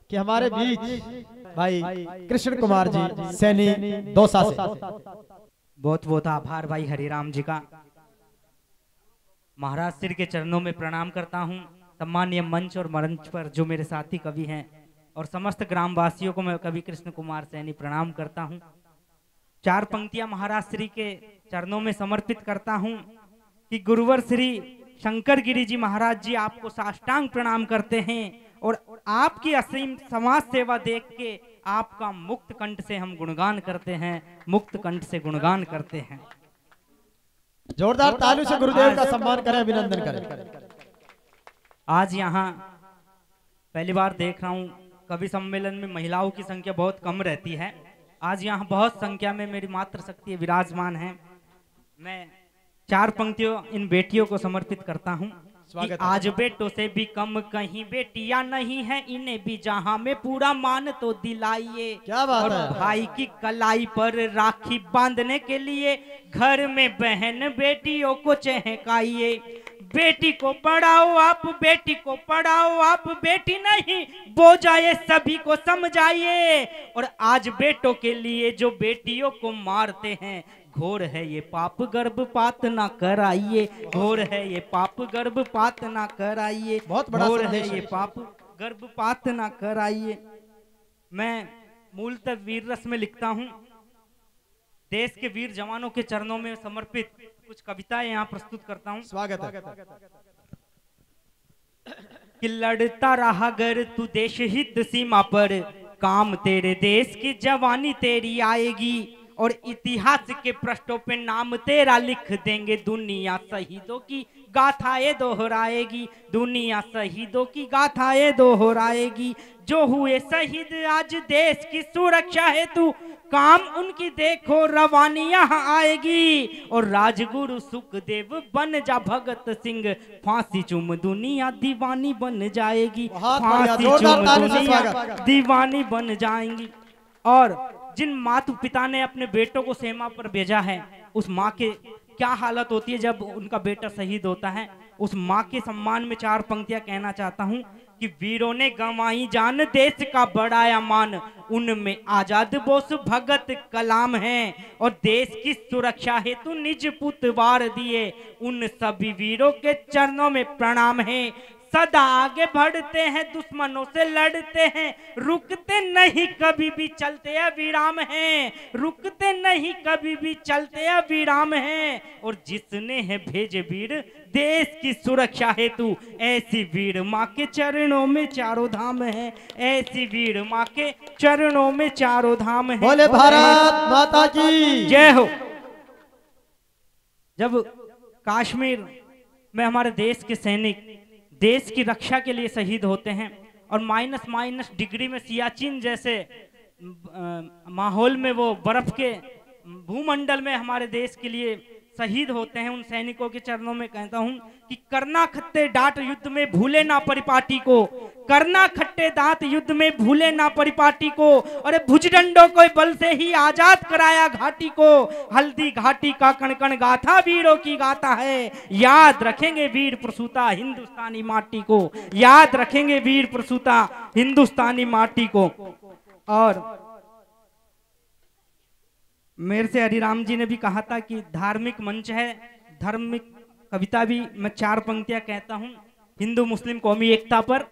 कि हमारे बीच भाई कृष्ण कुमार जी सैनी दौसा से। बहुत बहुत आभार भाई हरिराम जी का। महाराज श्री के चरणों में प्रणाम करता हूँ। सम्मानीय मंच और मंच पर जो मेरे साथी कवि हैं और समस्त ग्रामवासियों को मैं कवि कृष्ण कुमार सैनी प्रणाम करता हूँ। चार पंक्तियां महाराज श्री के चरणों में समर्पित करता हूँ कि गुरुवर श्री शंकर गिरी जी महाराज जी आपको साष्टांग प्रणाम करते हैं और आपकी असीम समाज सेवा देख के आपका मुक्त कंठ से हम गुणगान करते हैं, मुक्त कंठ से गुणगान करते हैं। जोरदार ताली से गुरुदेव का सम्मान करें, अभिनंदन करें। आज यहाँ पहली बार देख रहा हूँ कवि सम्मेलन में महिलाओं की संख्या बहुत कम रहती है। आज यहाँ बहुत संख्या में मेरी मातृशक्ति विराजमान है। मैं चार पंक्तियों इन बेटियों को समर्पित करता हूँ कि आज बेटों से भी कम कहीं बेटियां नहीं है, इन्हें भी जहां में पूरा मान तो दिलाइए। क्या बात और है। भाई की कलाई पर राखी बांधने के लिए घर में बहन बेटियों को चहकाइए। बेटी को पढ़ाओ आप, बेटी को पढ़ाओ आप, बेटी नहीं बोझाए सभी को समझाइए। और आज बेटों के लिए जो बेटियों को मारते हैं, घोर है ये पाप गर्भपात ना कराइए, घोर है ये पाप गर्भपात ना कराइए, बहुत बड़ा घोर है ये पाप गर्भपात ना कराइए। मैं मूलतः वीर रस में लिखता हूँ। देश के वीर जवानों के चरणों में समर्पित कुछ कविताएं यहाँ प्रस्तुत करता हूँ। स्वागत है। कि लड़ता रहा अगर तू देश हित सीमा पर, काम तेरे देश की जवानी तेरी आएगी। और इतिहास के पृष्ठों पे नाम तेरा लिख देंगे, दुनिया शहीदों की गाथाएं दोहराएगी, दुनिया शहीदों की गाथाएं दोहराएगी। जो हुए शहीद आज देश की सुरक्षा हेतु, काम उनकी देखो रवानी यहाँ आएगी। और राजगुरु सुखदेव बन जा भगत सिंह, फांसी चूम दुनिया दीवानी बन जाएगी, फांसी चूम दुनिया दीवानी बन जाएंगी। और जिन माता पिता ने अपने बेटों को सेना पर भेजा है, उस माँ के क्या हालत होती है जब उनका बेटा शहीद होता है। उस माँ के सम्मान में चार पंक्तियां कहना चाहता हूँ कि वीरों ने गंवाई जान देश का बढ़ाया मान, उनमें आजाद बोस भगत कलाम है। और देश की सुरक्षा हेतु निज पुत वार दिए, उन सभी वीरों के चरणों में प्रणाम है। सदा आगे बढ़ते हैं, दुश्मनों से लड़ते हैं, रुकते नहीं कभी भी चलते अविराम हैं, रुकते नहीं कभी भी चलते अविराम हैं। और जिसने है भेजे वीर देश की सुरक्षा हेतु, ऐसी वीर माँ के चरणों में चारों धाम है, ऐसी वीर माँ के चरणों में चारों धाम है। बोले भारत माता की जय हो। जब कश्मीर में हमारे देश के सैनिक देश की रक्षा के लिए शहीद होते हैं और माइनस डिग्री में सियाचिन जैसे माहौल में वो बर्फ के भूमंडल में हमारे देश के लिए शहीद होते हैं, उन सैनिकों के चरणों में कहता हूं कि करना खट्टे डांट युद्ध में भूले ना परिपाटी को, करना खट्टे दांत युद्ध में भूले ना परिपाटी को। अरे भुजदंडों को बल से ही आजाद कराया घाटी को, हल्दी घाटी का कण कण गाथा वीरों की गाथा है। याद रखेंगे वीर प्रसूता हिंदुस्तानी माटी को, याद रखेंगे वीर प्रसूता हिंदुस्तानी माटी को। और मेरे से हरिराम जी ने भी कहा था कि धार्मिक मंच है, धार्मिक कविता भी मैं चार पंक्तियां कहता हूं हिंदू मुस्लिम कौमी एकता पर।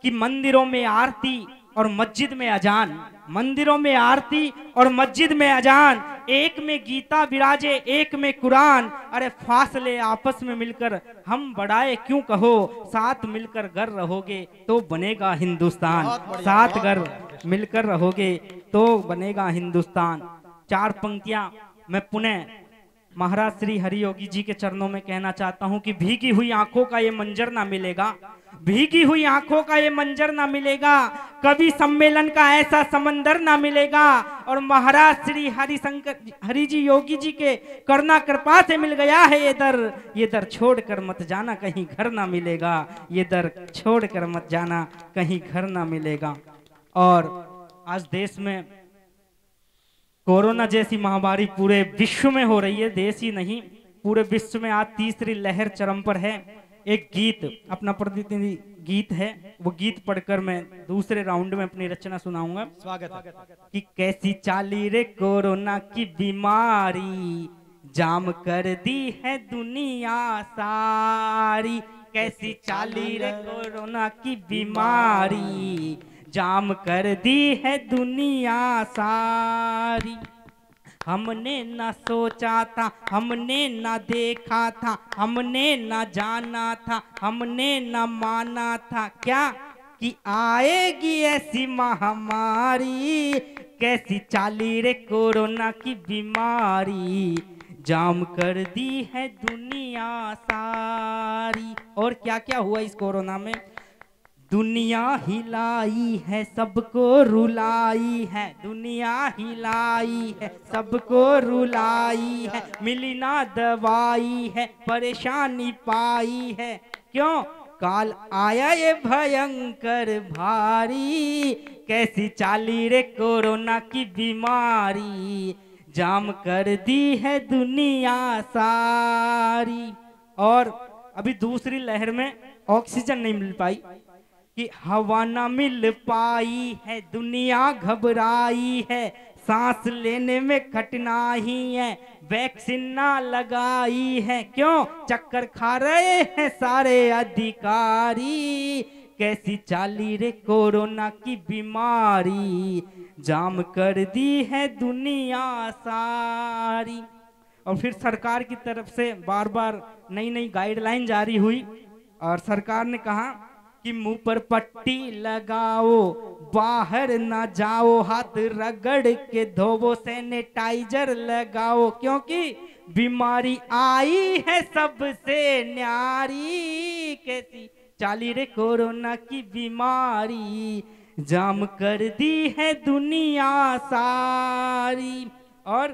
कि मंदिरों में आरती और मस्जिद में अजान, मंदिरों में आरती और मस्जिद में अजान, एक में गीता विराजे एक में कुरान। अरे फासले आपस में मिलकर हम बढ़ाए क्यों कहो, साथ मिलकर घर रहोगे तो बनेगा हिंदुस्तान, साथ घर मिलकर रहोगे तो बनेगा हिंदुस्तान। चार पंक्तियां मैं पुनः महाराज श्री हरियोगी जी के चरणों में कहना चाहता हूं कि भीगी हुई आंखों का ये मंजर ना मिलेगा, भीगी हुई आंखों का ये मंजर ना मिलेगा, कवि सम्मेलन का ऐसा समंदर ना मिलेगा। और महाराज श्री हरि जी योगी जी के करुणा कृपा से मिल गया है ये दर छोड़कर मत जाना कहीं घर ना मिलेगा, ये दर छोड़कर मत जाना कहीं घर ना मिलेगा। और आज देश में कोरोना जैसी महामारी पूरे विश्व में हो रही है, देश ही नहीं पूरे विश्व में आज तीसरी लहर चरम पर है। एक गीत अपना प्रतिनिधि गीत है, वो गीत पढ़कर मैं दूसरे राउंड में अपनी रचना सुनाऊंगा। स्वागत है। कि कैसी चाली रे कोरोना की बीमारी, जाम कर दी है दुनिया सारी। कैसी चाली रे कोरोना की बीमारी, जाम कर दी है दुनिया सारी। हमने न सोचा था, हमने न देखा था, हमने न जाना था, हमने न माना था क्या कि आएगी ऐसी महामारी। कैसी चाली रे कोरोना की बीमारी, जाम कर दी है दुनिया सारी। और क्या क्या हुआ इस कोरोना में? दुनिया हिलाई है, सबको रुलाई है, दुनिया हिलाई है, सबको रुलाई है। मिली ना दवाई है, परेशानी पाई है, क्यों काल आया ये भयंकर भारी। कैसी चाली रे कोरोना की बीमारी, जाम कर दी है दुनिया सारी। और अभी दूसरी लहर में ऑक्सीजन नहीं मिल पाई, कि हवा ना मिल पाई है, दुनिया घबराई है, सांस लेने में कठिनाई है, वैक्सीन ना लगाई है, क्यों चक्कर खा रहे हैं सारे अधिकारी। कैसी चाली रे कोरोना की बीमारी, जाम कर दी है दुनिया सारी। और फिर सरकार की तरफ से बार बार नई नई गाइडलाइन जारी हुई और सरकार ने कहा कि मुंह पर पट्टी लगाओ, बाहर ना जाओ, हाथ रगड़ के धोवो, सैनिटाइजर लगाओ, क्योंकि बीमारी आई है सबसे न्यारी। कैसी चाली रे कोरोना की बीमारी, जाम कर दी है दुनिया सारी। और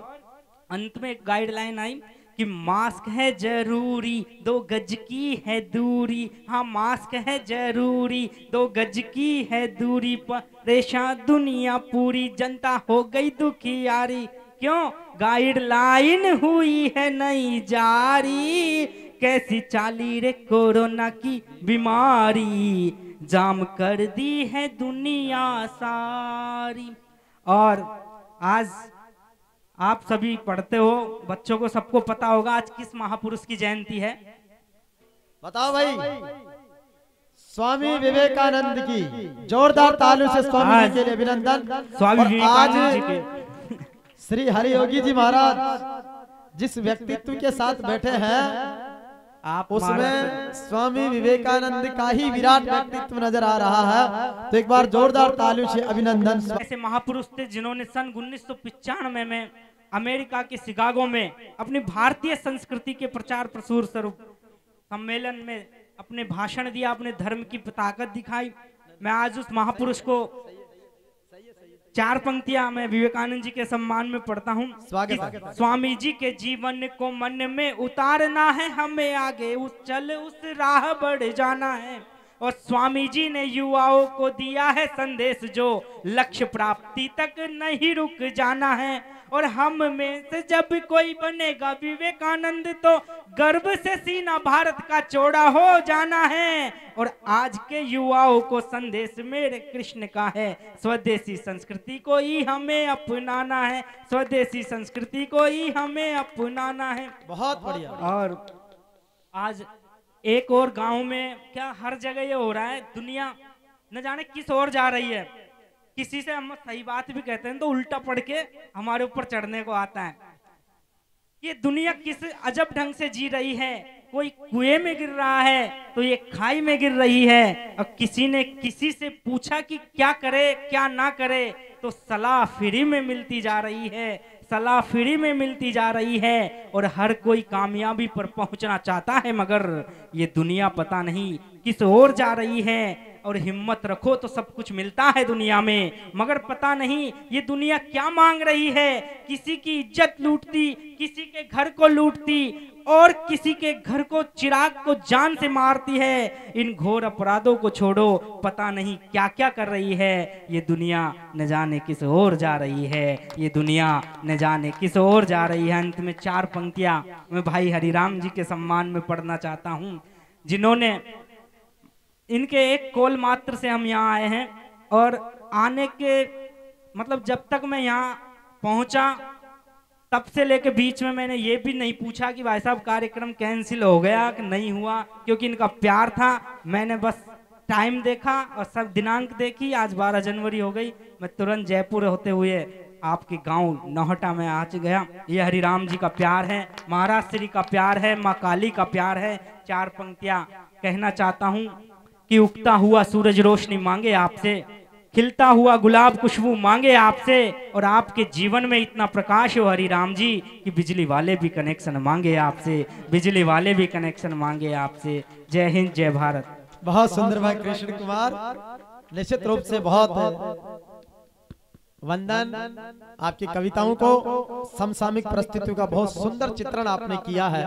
अंत में एक गाइडलाइन आई कि मास्क है जरूरी, 2 गज की है दूरी। हाँ मास्क है जरूरी, 2 गज की है दूरी। परेशान दुनिया पूरी, जनता हो गई दुखियारी, क्यों गाइडलाइन हुई है नई जारी। कैसी चाली रे कोरोना की बीमारी, जाम कर दी है दुनिया सारी। और आज आप सभी पढ़ते हो, बच्चों को सबको पता होगा आज किस महापुरुष की जयंती है। बताओ भाई। स्वामी विवेकानंद की जोरदार तालियों से स्वामी जी के लिए अभिनंदन। स्वामी विवेकानंद जी के श्री हरि योगी जी महाराज जिस व्यक्तित्व के साथ बैठे हैं, आप उसमें स्वामी विवेकानंद का ही विराट व्यक्तित्व नजर आ रहा है। तो एक बार जोरदार तालियों से अभिनंदन। ऐसे महापुरुष थे जिन्होंने सन 1995 में अमेरिका के शिकागो में अपनी भारतीय संस्कृति के प्रचार प्रसार स्वरूप सम्मेलन में अपने भाषण दिया, अपने धर्म की ताकत दिखाई। मैं आज उस महापुरुष को 4 पंक्तियां मैं विवेकानंद जी के सम्मान में पढ़ता हूँ। स्वामी जी के जीवन को मन में उतारना है, हमें आगे उस राह बढ़ जाना है। और स्वामी जी ने युवाओं को दिया है संदेश, जो लक्ष्य प्राप्ति तक नहीं रुक जाना है। और हम में से जब कोई बनेगा विवेकानंद, तो गर्व से सीना भारत का चौड़ा हो जाना है। और आज के युवाओं को संदेश मेरे कृष्ण का है, स्वदेशी संस्कृति को ही हमें अपनाना है, स्वदेशी संस्कृति को ही हमें अपनाना है। बहुत बढ़िया। और आज एक और गांव में क्या हर जगह ये हो रहा है, दुनिया न जाने किस ओर जा रही है। किसी से हम सही बात भी कहते हैं तो उल्टा पढ़ के हमारे ऊपर चढ़ने को आता है। ये दुनिया किस अजब ढंग से जी रही है, कोई कुएं में गिर रहा है तो ये खाई में गिर रही है। और किसी ने किसी से पूछा कि क्या करे क्या ना करे, तो सलाह फ्री में मिलती जा रही है, सलाह फ्री में मिलती जा रही है। और हर कोई कामयाबी पर पहुंचना चाहता है, मगर ये दुनिया पता नहीं किस ओर जा रही है। और हिम्मत रखो तो सब कुछ मिलता है दुनिया में, मगर पता नहीं ये दुनिया क्या मांग रही है। किसी की इज्जत लूटती, किसी के घर को लूटती, और किसी के घर को चिराग को जान से मारती है। इन घोर अपराधों को छोड़ो, पता नहीं क्या क्या कर रही है ये दुनिया, न जाने किस ओर जा रही है ये दुनिया, न जाने किस ओर जा रही है। अंत में 4 पंक्तियां मैं भाई हरिराम जी के सम्मान में पढ़ना चाहता हूँ। जिन्होंने, इनके एक कॉल मात्र से हम यहाँ आए हैं। और आने के मतलब जब तक मैं यहाँ पहुंचा तब से लेके बीच में मैंने ये भी नहीं पूछा कि भाई साहब कार्यक्रम कैंसिल हो गया कि नहीं हुआ, क्योंकि इनका प्यार था। मैंने बस टाइम देखा और सब दिनांक देखी, आज 12 जनवरी हो गई। मैं तुरंत जयपुर होते हुए आपके गांव नौहटा में आ गया। ये हरिराम जी का प्यार है, महाराज श्री का प्यार है, माँ काली का प्यार है। 4 पंक्तियां कहना चाहता हूँ कि उगता हुआ सूरज रोशनी मांगे आपसे, खिलता हुआ गुलाब खुशबू मांगे आपसे, और आपके जीवन में इतना प्रकाश हो हरिराम जी कि बिजली वाले भी कनेक्शन मांगे आपसे, बिजली वाले भी कनेक्शन मांगे आपसे। जय हिंद, जय भारत। बहुत सुंदर भाई कृष्ण कुमार, निश्चित रूप से बहुत वंदन। आपकी कविताओं को समसामयिक परिस्थितियों का बहुत सुंदर चित्रण आपने किया है।